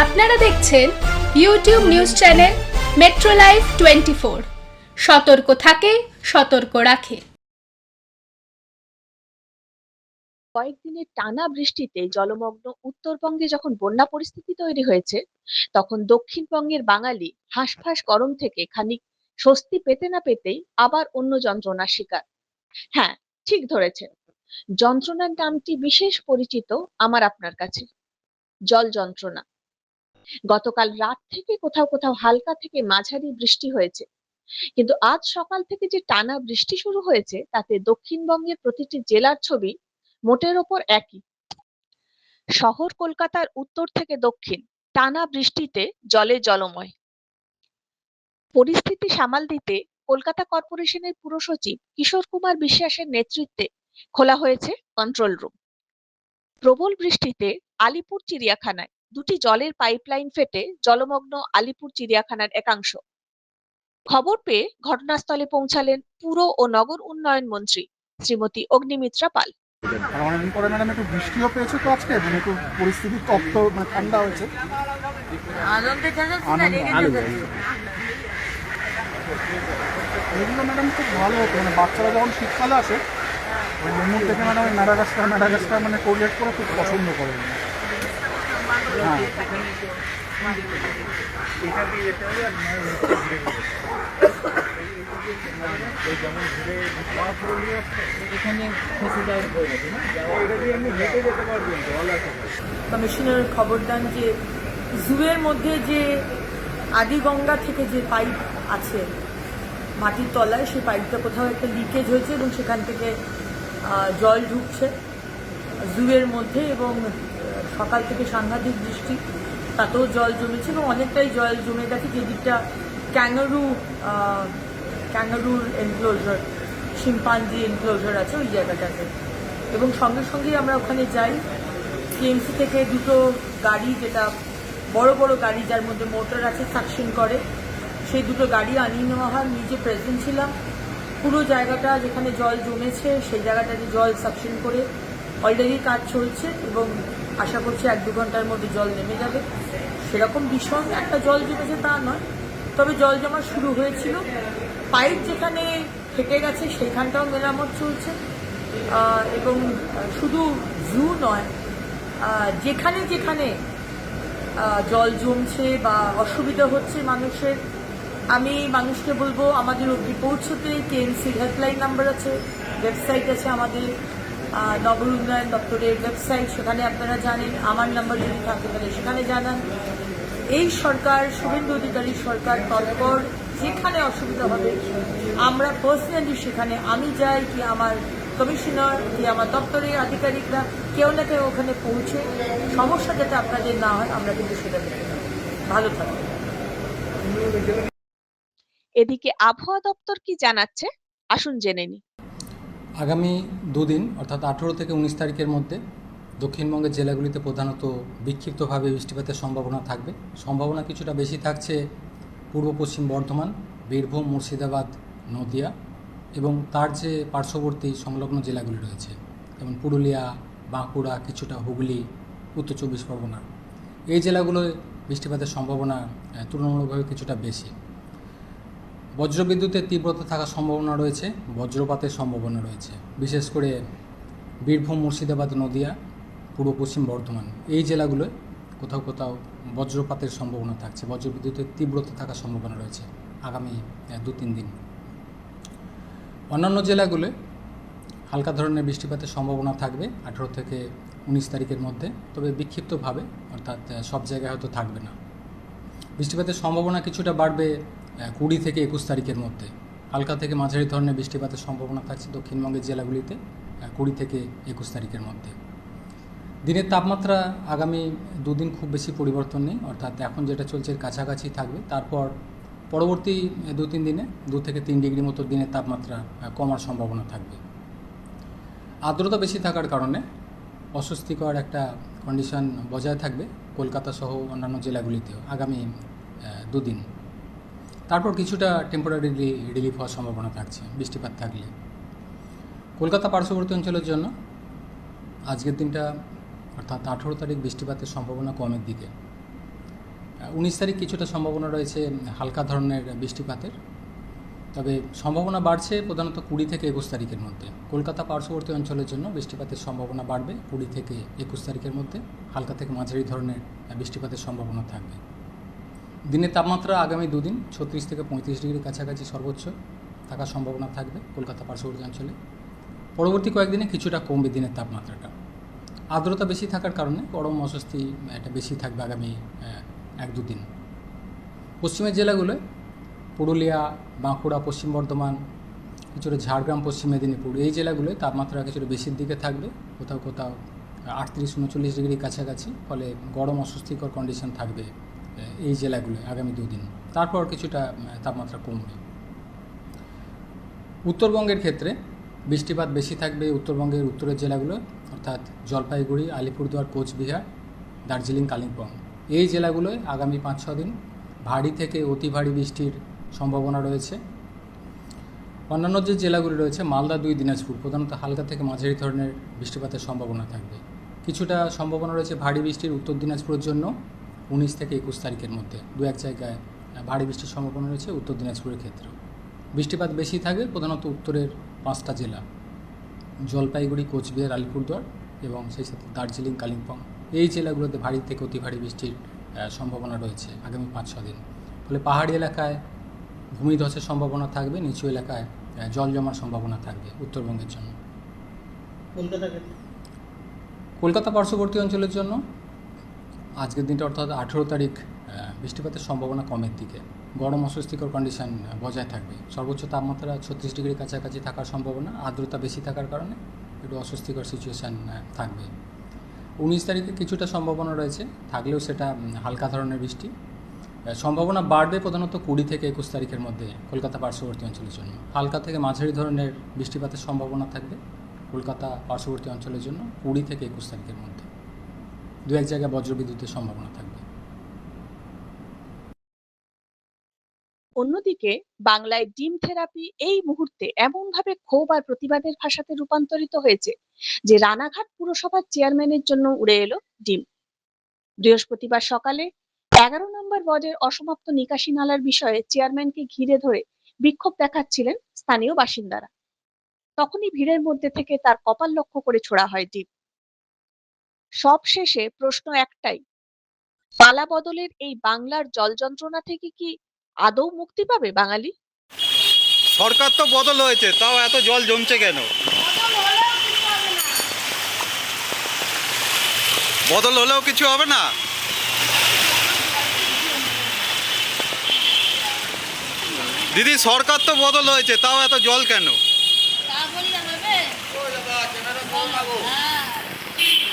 আপনারা দেখছেন YouTube news channel metro life 24। সতর্ক থাকে, সতর্ক রাখে। কয়েকদিনের টানা বৃষ্টিতে জলমগ্ন উত্তরবঙ্গে যখন বন্যা পরিস্থিতি তৈরি হয়েছে, তখন দক্ষিণবঙ্গের বাঙালি হাঁসফাঁস গরম থেকে খানিক স্বস্তি পেতে না পেতেই আবার অন্য যন্ত্রণার শিকার। হ্যাঁ, ঠিক ধরেছেন, যন্ত্রণার নামটি বিশেষ পরিচিত আমার আপনার কাছে, জল যন্ত্রণা। গতকাল রাত থেকে কোথাও কোথাও হালকা থেকে মাঝারি বৃষ্টি হয়েছে, কিন্তু আজ সকাল থেকে যে টানা বৃষ্টি শুরু হয়েছে তাতে দক্ষিণবঙ্গের প্রতিটি জেলার ছবি মোটের ওপর একই। শহর কলকাতার উত্তর থেকে দক্ষিণ টানা বৃষ্টিতে জলে জলময়। পরিস্থিতি সামাল দিতে কলকাতা কর্পোরেশনের পুরসচিব কিশোর কুমার বিশ্বাসের নেতৃত্বে খোলা হয়েছে কন্ট্রোল রুম। প্রবল বৃষ্টিতে আলিপুর চিড়িয়াখানায় দুটি জলের পাইপলাইন ফেটে জলমগ্ন আলিপুর চিড়িয়াখানার একাংশ। খবর পেয়ে ঘটনাস্থলে পৌঁছালেন পুর ও নগর উন্নয়ন মন্ত্রী শ্রীমতী অগ্নিমিত্রা পাল। আর অনেকদিন পরে ম্যাডাম একটু বৃষ্টিও পেয়েছে তো আজকে, মানে একটু পরিস্থিতি তপ্ত, মানে ঠান্ডা হয়েছে। এগুলো ম্যাডাম খুব ভালো হতো, মানে বাচ্চারা যখন শীতকালে আসে ওই লেমুর থেকে ম্যাডাম ওই ম্যাডাগাস্কার মানে কোরিয়েট করে খুব পছন্দ করে। হ্যাঁ, কমিশনার খবর দেন যে জুয়ের মধ্যে যে আদিগঙ্গা থেকে যে পাইপ আছে মাটির তলায়, সেই পাইপটা কোথাও একটা লিকেজ হয়েছে এবং সেখান থেকে জল ঢুকছে জুয়ের মধ্যে, এবং সকাল থেকে সাংঘাতিক বৃষ্টি, তাতেও জল জমেছে এবং অনেকটাই জল জমে গেছে যে দিকটা ক্যাঙ্গারুর এনক্লোজার, শিম্পাঞ্জি এনক্লোজার আছে ওই জায়গাটাতে। এবং সঙ্গে সঙ্গেই আমরা ওখানে যাই। টিএমসি থেকে দুটো গাড়ি, যেটা বড় বড় গাড়ি যার মধ্যে মোটর আছে, সাকশন করে, সেই দুটো গাড়ি আনিয়ে নেওয়া হয়। নিজে প্রেজেন্ট ছিলাম। পুরো জায়গাটা যেখানে জল জমেছে সেই জায়গাটাতে জল সাকশন করে অলরেডি কাজ চলছে এবং আশা করছি 1-2 ঘন্টার মধ্যে জল নেমে যাবে। সেরকম ভীষণ একটা জল জমেছে তা নয়, তবে জল জমা শুরু হয়েছিল। পাইপ যেখানে ফেটে গেছে সেখানটাও মেরামত চলছে। এবং শুধু জু নয়, যেখানে যেখানে জল জমছে বা অসুবিধা হচ্ছে মানুষের, আমি মানুষকে বলবো আমাদের অবধি পৌঁছতে। টিএমসির হেল্পলাইন নাম্বার আছে, ওয়েবসাইট আছে আমাদের, নগর উন্নয়ন দপ্তরের ওয়েবসাইট, সেখানে আপনারা জানেন। আমার নাম্বার যদি থাকে তাহলে সেখানে জানান। এই সরকার, শুভেন্দু অধিকারী সরকার তৎপর, যেখানে অসুবিধা হবে আমরা পার্সোনালি সেখানে, আমি যাই কি আমার কমিশনার কি আমার দপ্তরের আধিকারিকরা, কেউ না কেউ ওখানে পৌঁছে সমস্যা যাতে আপনাদের না হয় আমরা কিন্তু সেটা দেখে নেব। ভালো থাকবে। এদিকে আবহাওয়া দপ্তর কি জানাচ্ছে আসুন জেনে নিই। আগামী দুদিন অর্থাৎ 18 থেকে 19 তারিখের মধ্যে দক্ষিণবঙ্গের জেলাগুলিতে প্রধানত বিক্ষিপ্তভাবে বৃষ্টিপাতের সম্ভাবনা থাকবে। সম্ভাবনা কিছুটা বেশি থাকছে পূর্ব পশ্চিম বর্ধমান, বীরভূম, মুর্শিদাবাদ, নদিয়া এবং তার যে পার্শ্ববর্তী সংলগ্ন জেলাগুলি রয়েছে, যেমন পুরুলিয়া, বাঁকুড়া, কিছুটা হুগলি, উত্তর 24 পরগনা। এই জেলাগুলোয় বৃষ্টিপাতের সম্ভাবনা তুলনামূলকভাবে কিছুটা বেশি। বজ্রবিদ্যুতের তীব্রতা থাকার সম্ভাবনা রয়েছে, বজ্রপাতের সম্ভাবনা রয়েছে, বিশেষ করে বীরভূম, মুর্শিদাবাদ, নদিয়া, পূর্ব পশ্চিম বর্ধমান এই জেলাগুলোয় কোথাও কোথাও বজ্রপাতের সম্ভাবনা থাকছে, বজ্রবিদ্যুতের তীব্রতা থাকার সম্ভাবনা রয়েছে আগামী 2-3 দিন। অন্যান্য জেলাগুলোয় হালকা ধরনের বৃষ্টিপাতের সম্ভাবনা থাকবে 18 থেকে 19 তারিখের মধ্যে, তবে বিক্ষিপ্তভাবে, অর্থাৎ সব জায়গায় হয়তো থাকবে না। বৃষ্টিপাতের সম্ভাবনা কিছুটা বাড়বে 20 থেকে 21 তারিখের মধ্যে। হালকা থেকে মাঝারি ধরনের বৃষ্টিপাতের সম্ভাবনা থাকছে দক্ষিণবঙ্গের জেলাগুলিতে 20 থেকে 21 তারিখের মধ্যে। দিনের তাপমাত্রা আগামী 2 দিন খুব বেশি পরিবর্তন নেই, অর্থাৎ এখন যেটা চলছে এর কাছাকাছি থাকবে। তারপর পরবর্তী 2-3 দিনে 2 থেকে 3 ডিগ্রি মতো দিনের তাপমাত্রা কমার সম্ভাবনা থাকবে। আর্দ্রতা বেশি থাকার কারণে অস্বস্তিকর একটা কন্ডিশন বজায় থাকবে কলকাতা সহ অন্যান্য জেলাগুলিতেও আগামী 2 দিন। তারপর কিছুটা টেম্পোরারি রিলিফ হওয়ার সম্ভাবনা থাকছে বৃষ্টিপাত থাকলে। কলকাতা পার্শ্ববর্তী অঞ্চলের জন্য আজকের দিনটা অর্থাৎ 18 তারিখ বৃষ্টিপাতের সম্ভাবনা কমের দিকে। 19 তারিখ কিছুটা সম্ভাবনা রয়েছে হালকা ধরনের বৃষ্টিপাতের, তবে সম্ভাবনা বাড়ছে প্রধানত 20 থেকে 21 তারিখের মধ্যে। কলকাতা পার্শ্ববর্তী অঞ্চলের জন্য বৃষ্টিপাতের সম্ভাবনা বাড়বে 20 থেকে 21 তারিখের মধ্যে। হালকা থেকে মাঝারি ধরনের বৃষ্টিপাতের সম্ভাবনা থাকবে। দিনের তাপমাত্রা আগামী 2 দিন 36 থেকে 35 ডিগ্রির কাছাকাছি সর্বোচ্চ থাকার সম্ভাবনা থাকবে কলকাতা পার্শ্ববর্তী অঞ্চলে। পরবর্তী কয়েকদিনে কিছুটা কমবে দিনের তাপমাত্রাটা। আর্দ্রতা বেশি থাকার কারণে গরম অস্বস্তি এটা বেশি থাকবে আগামী 1-2 দিন। পশ্চিমের জেলাগুলোয় পুরুলিয়া, বাঁকুড়া, পশ্চিম বর্ধমান, কিছুটা ঝাড়গ্রাম, পশ্চিম মেদিনীপুর, এই জেলাগুলোয় তাপমাত্রা কিছুটা বেশির দিকে থাকবে, কোথাও কোথাও 38-39 ডিগ্রির কাছাকাছি। ফলে গরম অস্বস্তিকর কন্ডিশন থাকবে এই জেলাগুলোয় আগামী 2 দিন। তারপর কিছুটা তাপমাত্রা কমবে। উত্তরবঙ্গের ক্ষেত্রে বৃষ্টিপাত বেশি থাকবে উত্তরবঙ্গের উত্তরের জেলাগুলো, অর্থাৎ জলপাইগুড়ি, আলিপুরদুয়ার, কোচবিহার, দার্জিলিং, কালিম্পং, এই জেলাগুলোয় আগামী 5-6 দিন ভারী থেকে অতি ভারী বৃষ্টির সম্ভাবনা রয়েছে। অন্যান্য যে জেলাগুলি রয়েছে মালদা, 2 দিনাজপুর, প্রধানত হালকা থেকে মাঝারি ধরনের বৃষ্টিপাতের সম্ভাবনা থাকবে। কিছুটা সম্ভাবনা রয়েছে ভারী বৃষ্টির উত্তর দিনাজপুরের জন্য 19 থেকে 21 তারিখের মধ্যে। 2-1 জায়গায় ভারী বৃষ্টির সম্ভাবনা রয়েছে উত্তর দিনাজপুরের ক্ষেত্রেও। বৃষ্টিপাত বেশি থাকবে প্রধানত উত্তরের 5টা জেলা, জলপাইগুড়ি, কোচবিহার, আলিপুরদুয়ার এবং সেই সাথে দার্জিলিং, কালিম্পং, এই জেলাগুলোতে ভারী থেকে অতি ভারী বৃষ্টির সম্ভাবনা রয়েছে আগামী 5-6 দিন। ফলে পাহাড়ি এলাকায় ভূমিধসের সম্ভাবনা থাকবে, নিচু এলাকায় জল জমার সম্ভাবনা থাকবে উত্তরবঙ্গের জন্য। কলকাতা পার্শ্ববর্তী অঞ্চলের জন্য আজকের দিনটা অর্থাৎ 18 তারিখ বৃষ্টিপাতের সম্ভাবনা কমের দিকে। গরম অস্বস্তিকর কন্ডিশন বজায় থাকবে। সর্বোচ্চ তাপমাত্রা 36 ডিগ্রির কাছাকাছি থাকার সম্ভাবনা, আর্দ্রতা বেশি থাকার কারণে একটু অস্বস্তিকর সিচুয়েশান থাকবে। 19 তারিখে কিছুটা সম্ভাবনা রয়েছে, থাকলেও সেটা হালকা ধরনের বৃষ্টি। সম্ভাবনা বাড়বে প্রধানত 20 থেকে 21 তারিখের মধ্যে কলকাতা পার্শ্ববর্তী অঞ্চলের জন্য। হালকা থেকে মাঝারি ধরনের বৃষ্টিপাতের সম্ভাবনা থাকবে কলকাতা পার্শ্ববর্তী অঞ্চলের জন্য 20 থেকে 21 তারিখের মধ্যে। 2-1 জায়গায় বজ্রবিদ্যুতের সম্ভাবনা থাকবে। অন্যদিকে বাংলায় ডিম থেরাপি এই মুহূর্তে এমনভাবে ক্ষোভ আর প্রতিবাদের ভাষাতে রূপান্তরিত হয়েছে যে রানাঘাট পুরসভার চেয়ারম্যানের জন্য উড়ে এলো ডিম। বৃহস্পতিবার সকালে 11 নম্বর ওয়ার্ডের অসমাপ্ত নিকাশি নালার বিষয়ে চেয়ারম্যানকে ঘিরে ধরে বিক্ষোভ দেখাচ্ছিলেন স্থানীয় বাসিন্দারা। তখনই ভিড়ের মধ্যে থেকে তার কপাল লক্ষ্য করে ছোড়া হয় ডিম। সব শেষে প্রশ্ন একটাই, পালা বদলের এই বাংলার জল যন্ত্রণা থেকে কি আদৌ মুক্তি পাবে বাঙালি? সরকার তো বদল হয়েছে, তাও এত জল জমছে কেন? বদল হলেও কিছু হবে না। দিদি, সরকার তো বদল হয়েছে, তাও এত জল কেন?